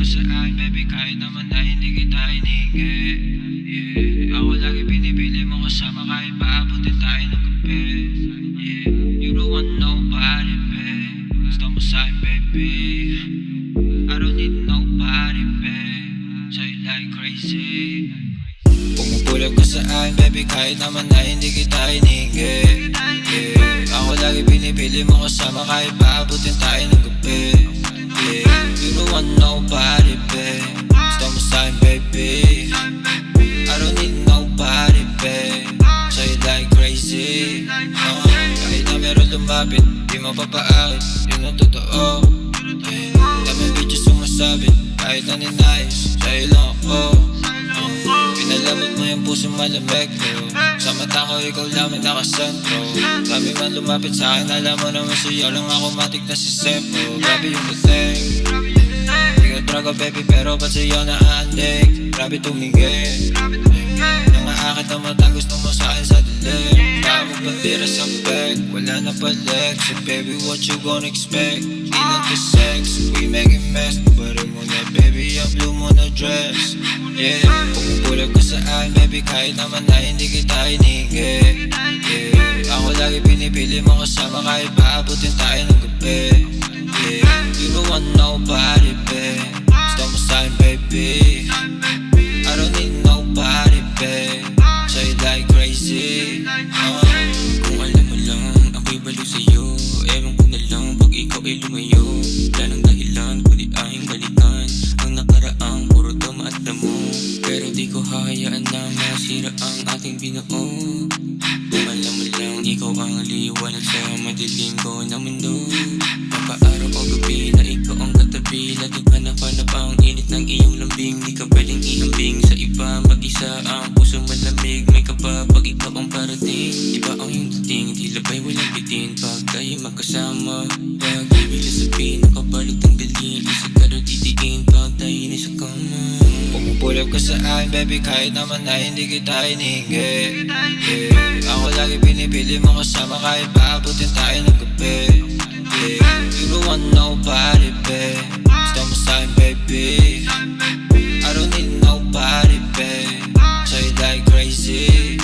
sa akin, baby, kahit naman na hindi kita hiningin. Yeah, ako lagi pinipili mo kasama kahit paabutin tayo ng gabi. Yeah, you don't want nobody, babe. Gusto mo sa'kin, baby. I don't need nobody, babe. Sa'yo like crazy. Pumupulog ka sa akin, baby, kahit naman na hindi kita hiningin. Yeah, ako lagi pinipili mo kasama kahit paabutin tayo ng gabi. Yeah, you don't want nobody, babe. Gusto mo sa'kin, baby. I don't need nobody, babe. Sa'yo like crazy. Kahit na meron lumapit, di mapapaakit, yun ang totoo. Yeah, daming bitches sumasabit, kahit na ninayos, sa'yo lang ako. Pinalamot mo yung puso malamig ko. Sa mata ko ikaw lamang nakasentro. Dami man lumapit sa'kin, alam mo naman sa'yo lang ako matik na si Sempo. Grabe yung dating, di ka draga baby pero ba't sa'yo naaandig? Grabe tumingin, nangaakit ang mata, gusto mo sa'kin sa dilim. Tawag bandira sa bag, wala na balik. So baby what you gonna expect? Di lang to sex, we make it mess. Bari mo na baby, ang blue mo na dress. Yeah, pumupulag ka sa akin, baby, kahit naman na hindi kita hiningin. Yeah, ako lagi pinipili mo kasama kahit paabutin tayo ng gabi. Yeah, you don't want nobody, babe. Gusto mo sa'kin, baby. I don't need nobody, babe. Sa'yo like crazy. Kung alam mo lang, ako'y balo sa'yo. Ewan ko na lang pag ikaw ay lumayo. Wala nang dahilan kundi aking balikan ang nakaraang puro tama at damo. Pero di ko hayaan na masira ang ating binuo. Kung alam mo lang, ikaw ang liwanag sa madilim ko na mundo. Papaaraw o gabi na ikaw ang katabi. Laging hanap-hanap ang init ng iyong lambing. Di ka pwedeng ihambing sa iba. Mag-isa ang puso malamig. May kaba pag ikaw ang parating. Iba ang iyong dating, tila ba'y walang bitin. Pag tayo magkasama, pag ibig sabihin nakabalik tanggalin. Isa ka rin titiin pag tayo na sa kama. Pumupulog ka sa akin, baby, kahit naman na hindi kita hiningin. Yeah, ako lagi pinipili mo kasama kahit paabutin tayo ng gabi. Yeah, you don't want nobody, babe. Gusto mo sa'kin, baby. I don't need nobody, babe. Sa'yo like crazy.